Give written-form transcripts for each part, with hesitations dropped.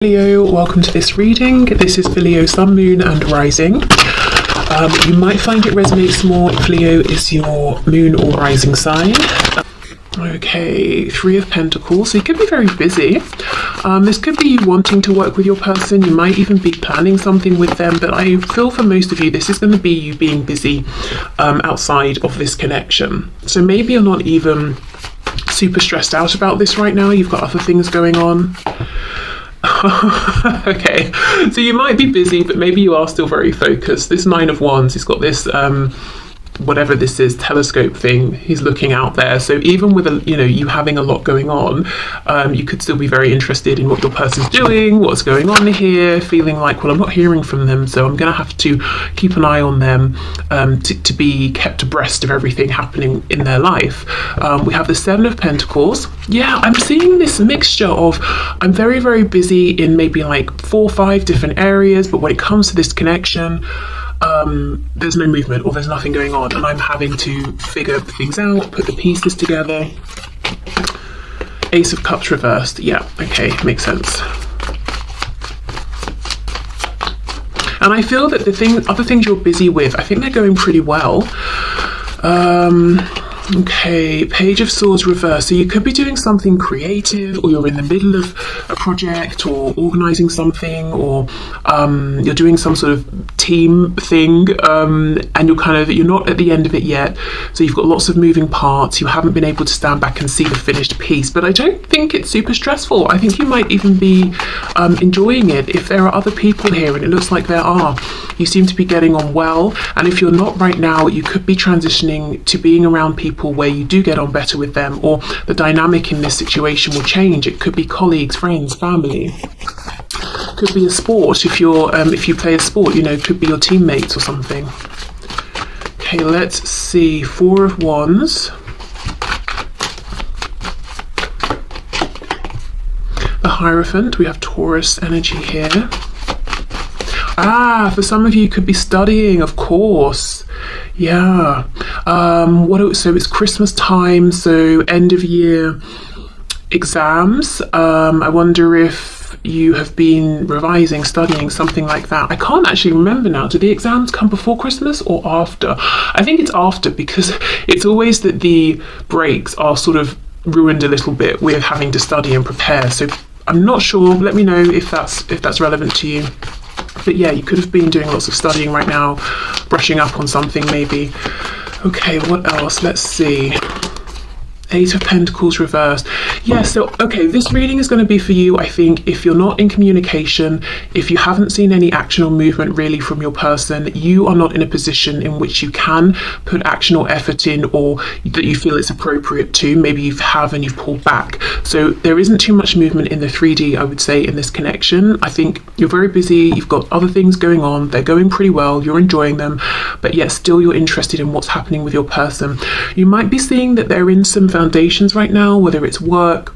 Leo, welcome to this reading. This is for Leo, Sun, Moon and Rising. You might find it resonates more if Leo is your Moon or Rising sign. Okay, Three of Pentacles. So you could be very busy. This could be you wanting to work with your person. You might even be planning something with them, but I feel for most of you this is going to be you being busy outside of this connection. So maybe you're not even super stressed out about this right now. You've got other things going on. Okay, so you might be busy, but maybe you are still very focused. This Nine of Wands, he's got this whatever this is, telescope thing, he's looking out there. So even with you having a lot going on, you could still be very interested in what your person's doing, what's going on here, feeling like, well, I'm not hearing from them, so I'm gonna have to keep an eye on them to be kept abreast of everything happening in their life. We have the Seven of Pentacles. Yeah, I'm seeing this mixture of I'm very, very busy in maybe like 4 or 5 different areas, but when it comes to this connection, there's no movement or there's nothing going on, and I'm having to figure things out, put the pieces together. Ace of Cups reversed. Yeah, okay, makes sense. And I feel that other things you're busy with, I think they're going pretty well. Okay, Page of Swords reversed. So you could be doing something creative, or you're in the middle of a project, or organising something, or you're doing some sort of team thing, and you're not at the end of it yet. So you've got lots of moving parts. You haven't been able to stand back and see the finished piece. But I don't think it's super stressful. I think you might even be enjoying it. If there are other people here, and it looks like there are, you seem to be getting on well. And if you're not right now, you could be transitioning to being around people where you do get on better with them, or the dynamic in this situation will change. It could be colleagues, friends, family. Could be a sport if you play a sport, could be your teammates or something. Okay, let's see. Four of Wands. The Hierophant. We have Taurus energy here. For some of you could be studying, of course. Yeah. So it's Christmas time, so end of year exams. I wonder if you have been revising, studying, something like that. I can't actually remember now. Do the exams come before Christmas or after? I think it's after, because it's always that the breaks are sort of ruined a little bit with having to study and prepare. So I'm not sure. Let me know if that's relevant to you. But yeah, you could have been doing lots of studying right now, brushing up on something maybe. Okay, what else? Let's see. Eight of Pentacles reversed. Yeah, so, okay, this reading is going to be for you, I think, if you're not in communication, if you haven't seen any action or movement really from your person, you are not in a position in which you can put action or effort in, or that you feel it's appropriate to. Maybe you have and you've pulled back. So there isn't too much movement in the 3D, I would say, in this connection. I think you're very busy, you've got other things going on, they're going pretty well, you're enjoying them, but yet still you're interested in what's happening with your person. You might be seeing that they're in some foundations right now, whether it's work,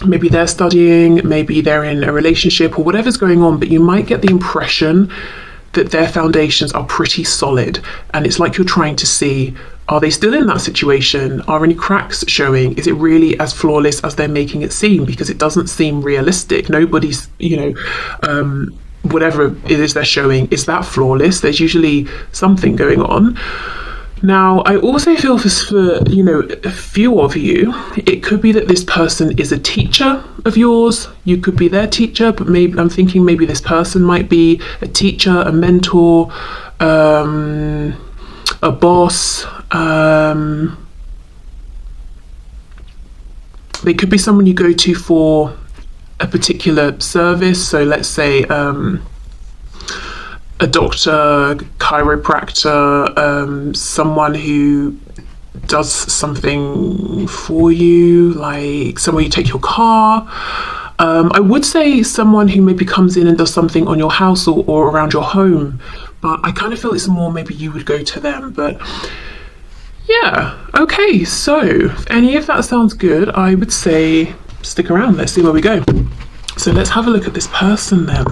maybe they're studying, maybe they're in a relationship, or whatever's going on, but you might get the impression that their foundations are pretty solid, and it's like you're trying to see, are they still in that situation? Are any cracks showing? Is it really as flawless as they're making it seem? Because it doesn't seem realistic. Nobody's, whatever it is they're showing, is that flawless? There's usually something going on. Now, I also feel for a few of you, it could be that this person is a teacher of yours. You could be their teacher, but maybe I'm thinking maybe this person might be a teacher, a mentor, a boss. They could be someone you go to for a particular service. So let's say a doctor, chiropractor, someone who does something for you, like somewhere you take your car. I would say someone who maybe comes in and does something on your house or around your home, but I kind of feel it's more maybe you would go to them. But yeah, okay, so if any of that sounds good, I would say stick around, let's see where we go. So let's have a look at this person then.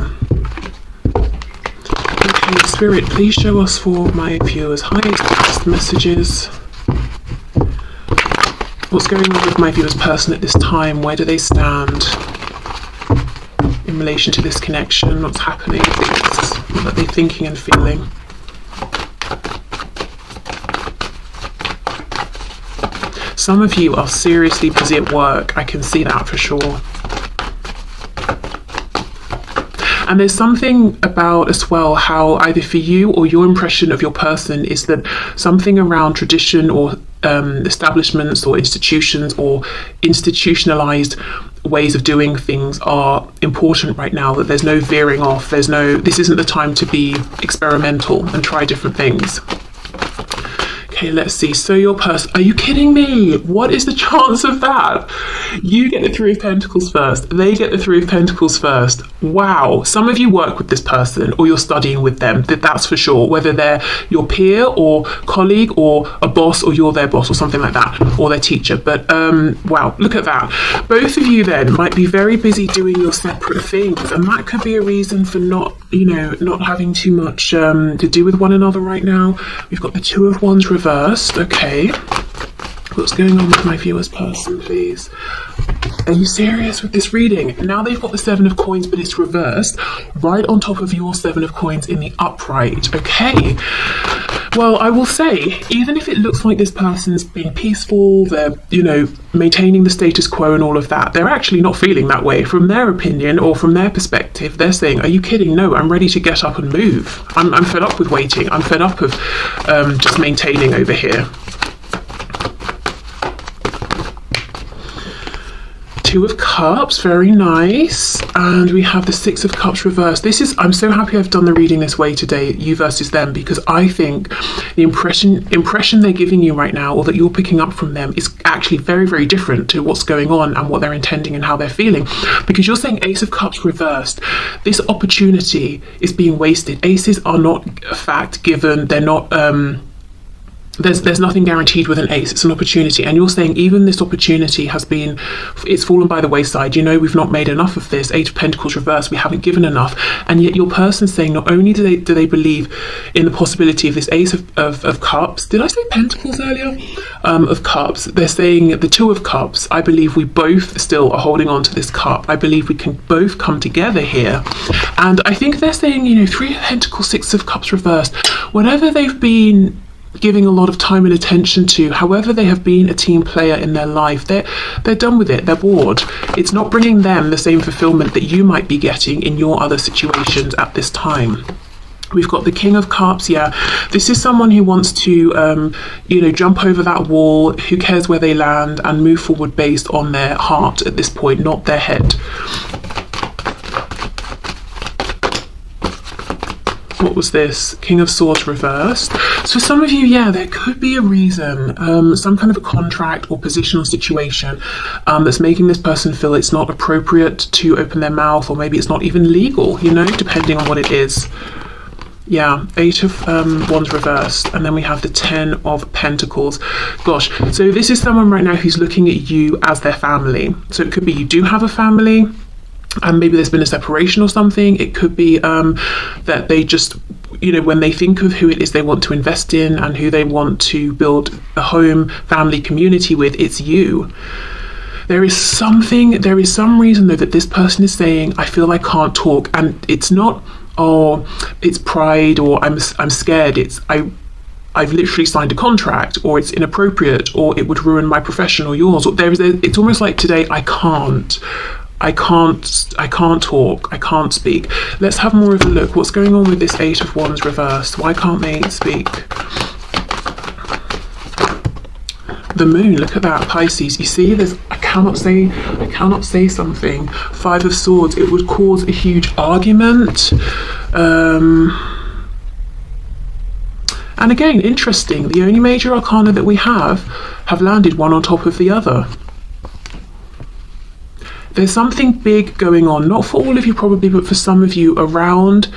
Spirit, please show us for my viewers highest messages. What's going on with my viewers' person at this time? Where do they stand in relation to this connection, what's happening, what are they thinking and feeling. Some of you are seriously busy at work. I can see that for sure. And there's something about as well how either for you or your impression of your person is that something around tradition or establishments or institutions or institutionalized ways of doing things are important right now, that there's no veering off, this isn't the time to be experimental and try different things. Okay, let's see. So your person, are you kidding me? What is the chance of that? You get the Three of Pentacles first. They get the Three of Pentacles first. Wow. Some of you work with this person or you're studying with them. That's for sure. Whether they're your peer or colleague or a boss or you're their boss or something like that, or their teacher. But wow, look at that. Both of you then might be very busy doing your separate things, and that could be a reason for not having too much to do with one another right now. We've got the Two of Wands reversed. Okay, what's going on with my viewer's person, please? Are you serious with this reading? Now they've got the Seven of Coins, but it's reversed right on top of your Seven of Coins in the upright. Okay, well, I will say, even if it looks like this person's being peaceful, they're maintaining the status quo and all of that, they're actually not feeling that way. From their opinion or from their perspective, they're saying, are you kidding? No, I'm ready to get up and move. I'm fed up with waiting. I'm fed up of just maintaining over here. Two of Cups, very nice. And we have the Six of Cups reversed. I'm so happy I've done the reading this way today, you versus them, because I think the impression they're giving you right now, or that you're picking up from them, is actually very, very different to what's going on and what they're intending and how they're feeling. Because you're saying Ace of Cups reversed. This opportunity is being wasted. Aces are not a fact given. They're not there's nothing guaranteed with an ace. It's an opportunity, and you're saying even this opportunity it's fallen by the wayside. We've not made enough of this. Eight of Pentacles reversed, we haven't given enough. And yet your person's saying not only do they believe in the possibility of this Ace of Cups, did I say Pentacles earlier? Of Cups, they're saying the Two of Cups, I believe we both still are holding on to this cup. I believe we can both come together here. And I think they're saying, Three of Pentacles, Six of Cups reversed, whatever they've been giving a lot of time and attention to, however they have been a team player in their life, they're done with it. They're bored. It's not bringing them the same fulfillment that you might be getting in your other situations at this time. We've got the King of Cups. Yeah, this is someone who wants to jump over that wall, who cares where they land, and move forward based on their heart at this point, not their head. What was this? King of Swords reversed. So for some of you, yeah, there could be a reason, some kind of a contract or positional situation that's making this person feel it's not appropriate to open their mouth, or maybe it's not even legal, depending on what it is. Yeah, Eight of Wands reversed, and then we have the Ten of Pentacles. Gosh, so this is someone right now who's looking at you as their family. So it could be you do have a family, and maybe there's been a separation or something. It could be that they just, when they think of who it is they want to invest in and who they want to build a home, family, community with, it's you. There is some reason though that this person is saying, I feel I can't talk, and it's not, it's pride, or I'm scared. It's I've literally signed a contract, or it's inappropriate, or it would ruin my profession or yours. Or it's almost like today I can't talk, I can't speak. Let's have more of a look. What's going on with this Eight of Wands reversed? Why can't they speak? The Moon, look at that, Pisces. You see, I cannot say something. Five of Swords, it would cause a huge argument. And again, interesting, the only major arcana that we have landed one on top of the other. There's something big going on, not for all of you probably, but for some of you, around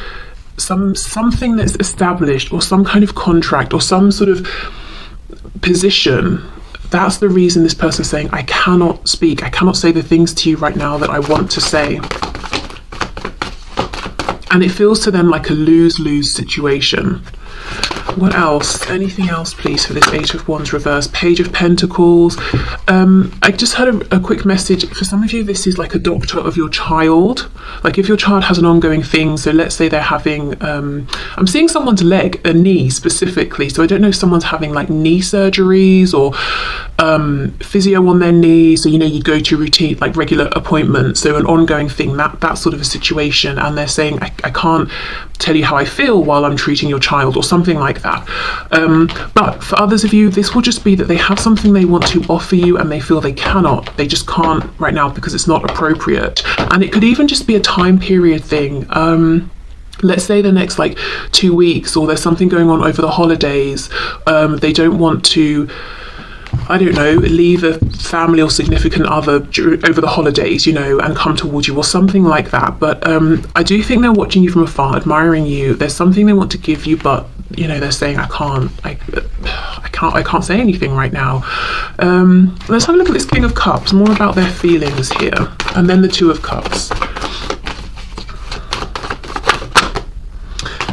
something that's established, or some kind of contract, or some sort of position. That's the reason this person's saying, I cannot speak, I cannot say the things to you right now that I want to say. And it feels to them like a lose-lose situation. What else? Anything else, please, for this Eight of Wands reverse? Page of Pentacles. I just had a quick message. For some of you, this is like a doctor of your child. Like if your child has an ongoing thing, so let's say they're having, I'm seeing someone's leg, a knee specifically. So I don't know if someone's having like knee surgeries or physio on their knee. So, you know, you go to routine, like regular appointments. So an ongoing thing, that sort of a situation. And they're saying, I can't tell you how I feel while I'm treating your child or something like that. But for others of you, this will just be that they have something they want to offer you and they feel they cannot. They just can't right now because it's not appropriate. And it could even just be a time period thing. Let's say the next like 2 weeks, or there's something going on over the holidays. They don't want to, I don't know, leave a family or significant other over the holidays, you know, and come towards you or something like that. But I do think they're watching you from afar, admiring you. There's something they want to give you, but you know, they're saying, I can't say anything right now. Let's have a look at this King of Cups, more about their feelings here, and then the Two of Cups.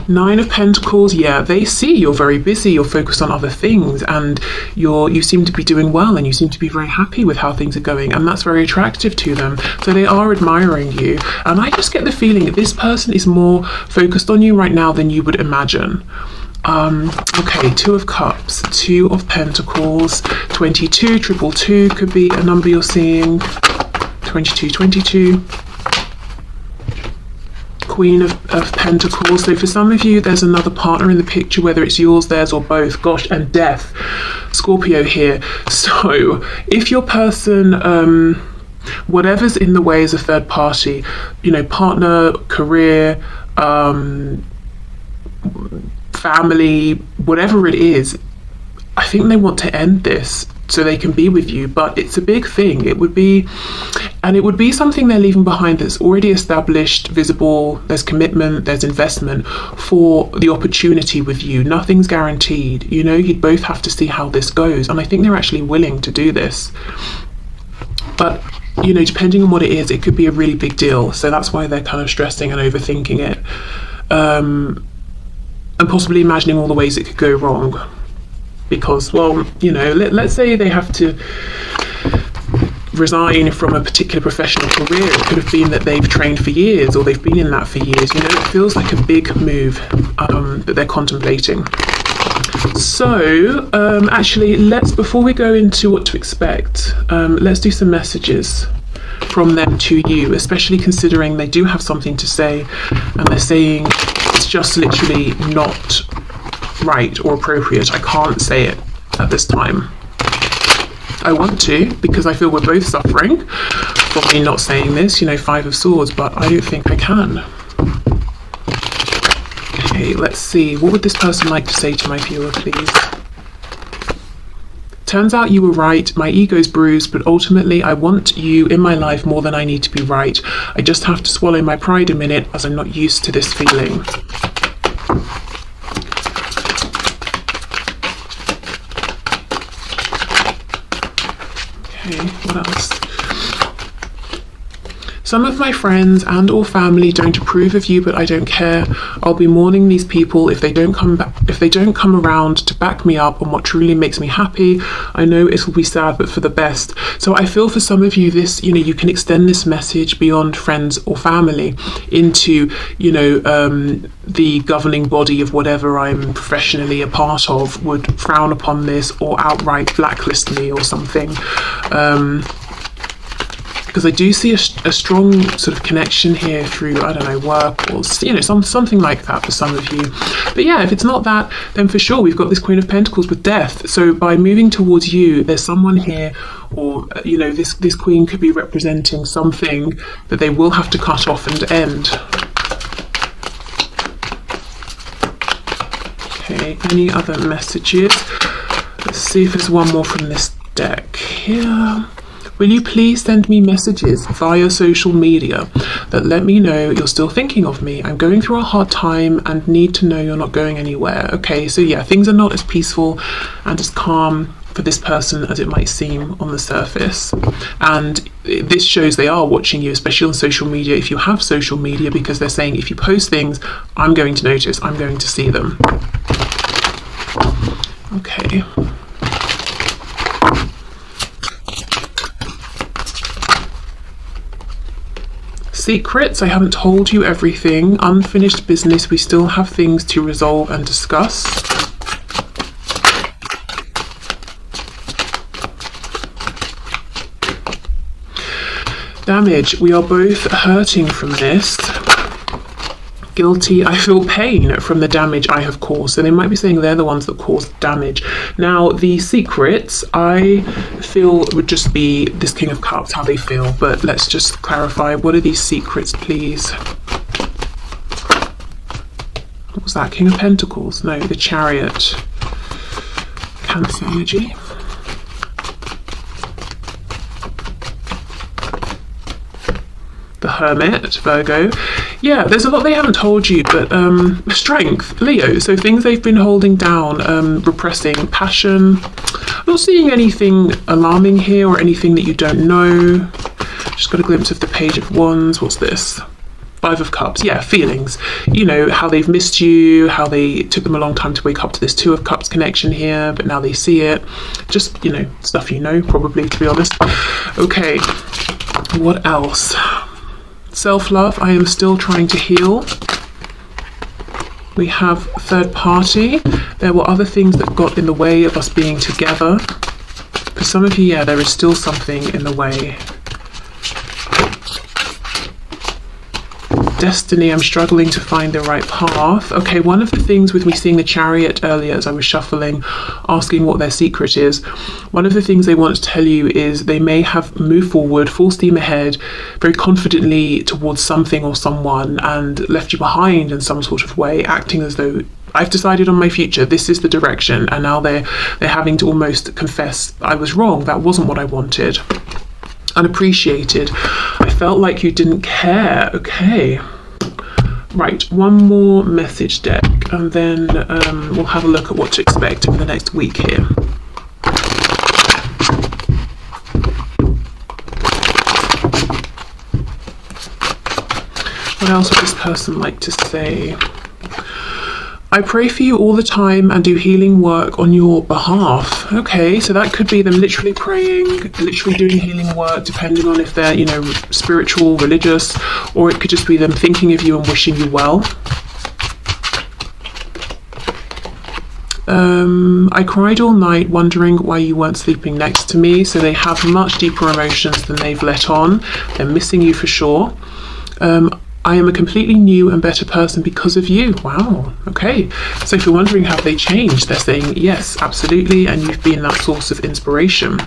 Nine of Pentacles, yeah, they see you're very busy, you're focused on other things, and you seem to be doing well, and you seem to be very happy with how things are going, and that's very attractive to them. So they are admiring you, and I just get the feeling that this person is more focused on you right now than you would imagine. Okay, Two of Cups, Two of Pentacles, 22, 222 could be a number you're seeing, 2222. Queen of Pentacles. So for some of you, there's another partner in the picture, whether it's yours, theirs, or both. Gosh, and Death, Scorpio here. So if your person, whatever's in the way is a third party, you know, partner, career, family, whatever it is, I think they want to end this so they can be with you, but it's a big thing. It would be something they're leaving behind that's already established, visible, there's commitment, there's investment for the opportunity with you. Nothing's guaranteed, you know, you'd both have to see how this goes, and I think they're actually willing to do this. But, you know, depending on what it is, it could be a really big deal, so that's why they're kind of stressing and overthinking it, and possibly imagining all the ways it could go wrong. Because, well, you know, let's say they have to resign from a particular professional career. It could have been that they've trained for years, or they've been in that for years. You know, it feels like a big move that they're contemplating. So, actually, before we go into what to expect, let's do some messages from them to you, especially considering they do have something to say, and they're saying it's just literally not right or appropriate. I can't say it at this time. I want to, because I feel we're both suffering from me not saying this, you know, Five of Swords, but I don't think I can. Okay, let's see. What would this person like to say to my viewer, please? Turns out you were right. My ego's bruised, but ultimately I want you in my life more than I need to be right. I just have to swallow my pride a minute, as I'm not used to this feeling. What else? Some of my friends and or family don't approve of you, but I don't care. I'll be mourning these people if they don't come back, if they don't come around to back me up on what truly makes me happy. I know it will be sad, but for the best. So I feel for some of you, this, you know, you can extend this message beyond friends or family into, you know, the governing body of whatever I'm professionally a part of would frown upon this or outright blacklist me or something. Because I do see a strong sort of connection here through, I don't know, work or, you know, something like that for some of you. But yeah, if it's not that, then for sure we've got this Queen of Pentacles with Death. So by moving towards you, there's someone here, or, you know, this Queen could be representing something that they will have to cut off and end. Okay, any other messages? Let's see if there's one more from this deck here. Will you please send me messages via social media that let me know you're still thinking of me? I'm going through a hard time and need to know you're not going anywhere. Okay, so yeah, things are not as peaceful and as calm for this person as it might seem on the surface. And this shows they are watching you, especially on social media, if you have social media, because they're saying if you post things, I'm going to notice, I'm going to see them. Okay. Secrets, I haven't told you everything. Unfinished business, we still have things to resolve and discuss. Damage, we are both hurting from this. Guilty, I feel pain from the damage I have caused. So they might be saying they're the ones that caused damage. Now, the secrets, I feel would just be this King of Cups, how they feel. But let's just clarify, what are these secrets, please? What was that? King of Pentacles? No, the Chariot. Cancer energy. The Hermit, Virgo. Yeah, there's a lot they haven't told you, but strength, Leo. So things they've been holding down, repressing, passion. I'm not seeing anything alarming here or anything that you don't know. Just got a glimpse of the Page of Wands. What's this? Five of Cups. Yeah, feelings. You know, how they've missed you, how they took them a long time to wake up to this Two of Cups connection here, but now they see it. Just, you know, stuff you know, probably, to be honest. Okay, what else? Self-love, I am still trying to heal. We have third party. There were other things that got in the way of us being together. For some of you, yeah, there is still something in the way. Destiny, I'm struggling to find the right path. Okay, one of the things with me seeing the Chariot earlier as I was shuffling, asking what their secret is, one of the things they want to tell you is they may have moved forward, full steam ahead, very confidently towards something or someone and left you behind in some sort of way, acting as though I've decided on my future, this is the direction, and now they're having to almost confess, I was wrong, that wasn't what I wanted. Unappreciated. I felt like you didn't care. Okay. Right, one more message deck, and then we'll have a look at what to expect over the next week here. What else would this person like to say? I pray for you all the time and do healing work on your behalf. Okay, so that could be them literally praying, literally doing healing work, depending on if they're, you know, spiritual, religious, or it could just be them thinking of you and wishing you well. I cried all night wondering why you weren't sleeping next to me. So they have much deeper emotions than they've let on. They're missing you for sure. I am a completely new and better person because of you. Wow. Okay. So if you're wondering, have they changed? They're saying yes, absolutely. And you've been that source of inspiration.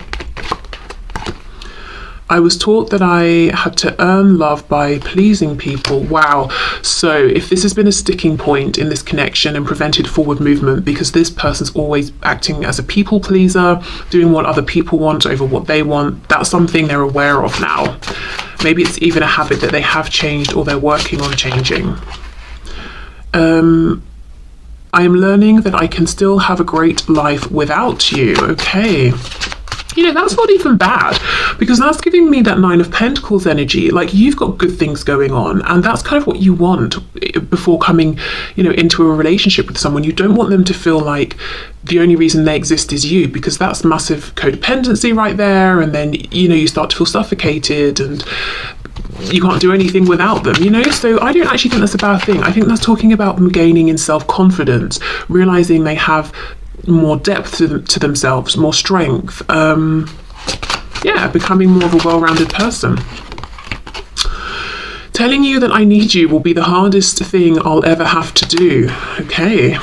I was taught that I had to earn love by pleasing people. Wow. So if this has been a sticking point in this connection and prevented forward movement because this person's always acting as a people pleaser, doing what other people want over what they want, that's something they're aware of now. Maybe it's even a habit that they have changed or they're working on changing. I am learning that I can still have a great life without you. Okay. You know, that's not even bad, because that's giving me that Nine of Pentacles energy. Like, you've got good things going on, and that's kind of what you want before coming, you know, into a relationship with someone. You don't want them to feel like the only reason they exist is you, because that's massive codependency right there. And then, you know, you start to feel suffocated and you can't do anything without them, you know? So I don't actually think that's a bad thing. I think that's talking about them gaining in self-confidence, realizing they have more depth to themselves, more strength, yeah, becoming more of a well-rounded person. Telling you that I need you will be the hardest thing I'll ever have to do. Okay.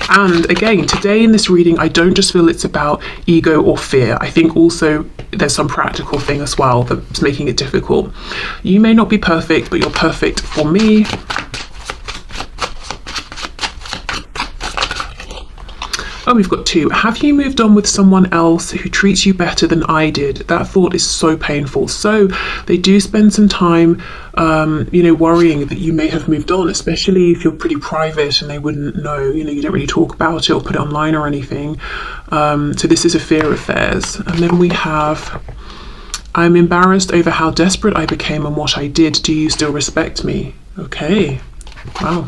And again, today in this reading, I don't just feel it's about ego or fear. I think also there's some practical thing as well that's making it difficult. You may not be perfect, but you're perfect for me. Oh, we've got two. Have you moved on with someone else who treats you better than I did? That thought is so painful. So they do spend some time, you know, worrying that you may have moved on, especially if you're pretty private and they wouldn't know, you know, you don't really talk about it or put it online or anything. So this is a fear of theirs. And then we have, I'm embarrassed over how desperate I became and what I did. Do you still respect me? Okay. Wow.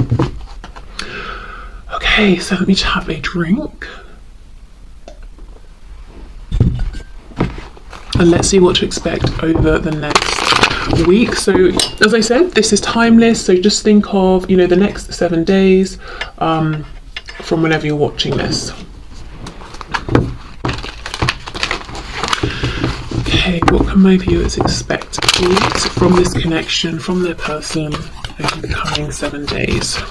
Okay, so let me just have a drink. and let's see what to expect over the next week. So as I said, this is timeless, so just think of, you know, the next 7 days from whenever you're watching this. Okay, what can my viewers expect, please, from this connection, from their person over the coming 7 days?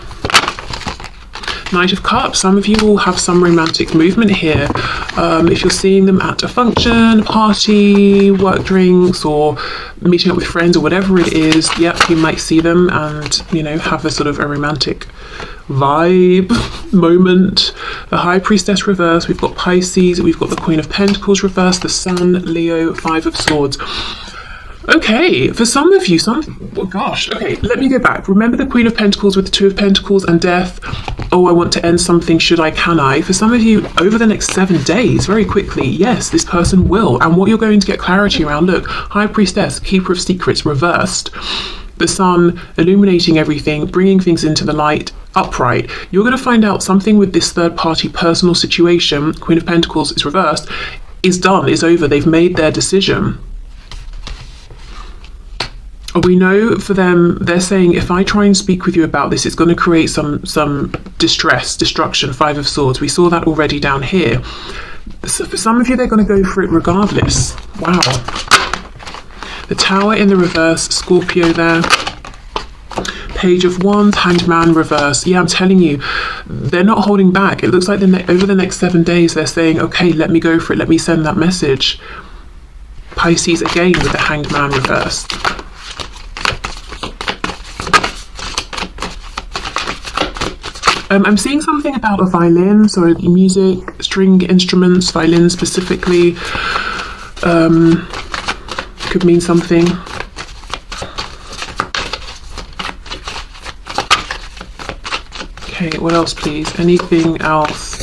Knight of Cups. Some of you will have some romantic movement here. If you're seeing them at a function, party, work drinks, or meeting up with friends, or whatever it is, yep, you might see them and, you know, have a sort of a romantic vibe moment. The High Priestess reverse, we've got Pisces, we've got the Queen of Pentacles reverse, the Sun, Leo, Five of Swords. Okay, for some of you, oh gosh, okay, let me go back. Remember the Queen of Pentacles with the Two of Pentacles and Death? Oh, I want to end something, should I, can I? For some of you, over the next 7 days, very quickly, yes, this person will. And what you're going to get clarity around, look, High Priestess, Keeper of Secrets, reversed. The Sun, illuminating everything, bringing things into the light, upright. You're going to find out something with this third-party personal situation, Queen of Pentacles is reversed, is done, is over, they've made their decision. We know for them, they're saying, if I try and speak with you about this, it's going to create some distress, destruction, Five of Swords. We saw that already down here. So for some of you, they're going to go for it regardless. Wow. The Tower in the reverse, Scorpio there. Page of Wands, Hanged Man reverse. Yeah, I'm telling you, they're not holding back. It looks like over the next 7 days, they're saying, okay, let me go for it. Let me send that message. Pisces again with the Hanged Man reverse. I'm seeing something about a violin, so music, string instruments, violin specifically, could mean something. Okay, what else please? Anything else?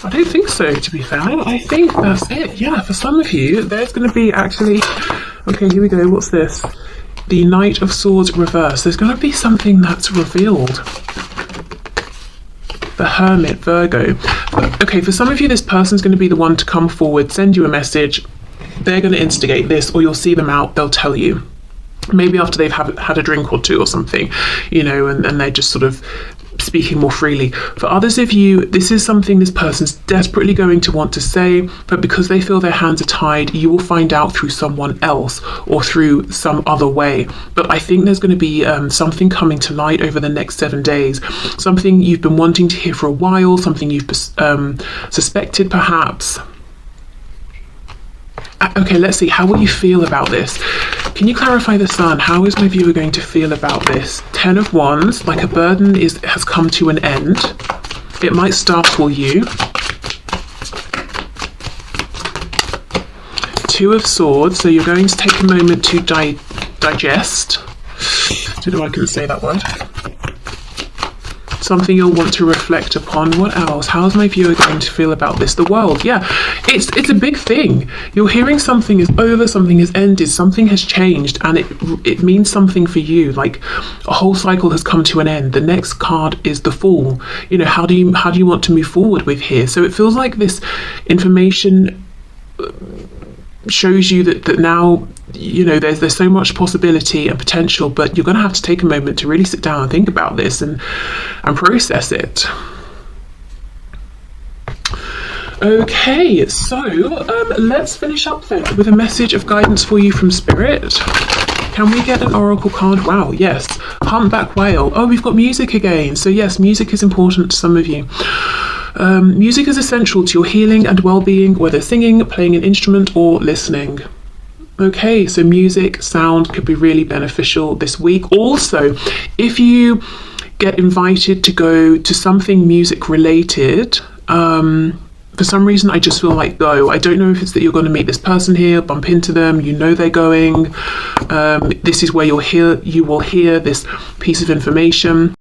I don't think so, to be fair. I think that's it. Yeah, for some of you, there's going to be actually... Okay, here we go. What's this? The Knight of Swords reverse. There's going to be something that's revealed. The Hermit, Virgo. Okay, for some of you, this person's going to be the one to come forward, send you a message. They're going to instigate this, or you'll see them out, they'll tell you. Maybe after they've had a drink or two or something, you know, and they're just sort of speaking more freely. For others of you, this is something this person's desperately going to want to say, but because they feel their hands are tied, you will find out through someone else or through some other way. But I think there's going to be something coming to light over the next 7 days, something you've been wanting to hear for a while, something you've suspected perhaps. Okay, let's see, how will you feel about this? Can you clarify the Sun? How is my viewer going to feel about this? 10 of Wands, like a burden has come to an end. It might startle you. 2 of Swords, so you're going to take a moment to digest. I don't know why I couldn't say that word. Something you'll want to reflect upon. What else? How's my viewer going to feel about this? The World. Yeah, it's a big thing. You're hearing something is over, something has ended, something has changed, and it means something for you. Like a whole cycle has come to an end. The next card is the Fool. You know, how do you want to move forward with here? So it feels like this information shows you that now, you know, there's so much possibility and potential, but you're going to have to take a moment to really sit down and think about this and process it. Okay, so let's finish up then with a message of guidance for you from Spirit. Can we get an oracle card? Wow, yes. Humpback whale. Oh, we've got music again. So yes, music is important to some of you. Music is essential to your healing and well-being, whether singing, playing an instrument, or listening. Okay, so music, sound could be really beneficial this week. Also, if you get invited to go to something music related, for some reason I just feel like go. I don't know if it's that you're going to meet this person here, bump into them, you know they're going. This is where you will hear this piece of information.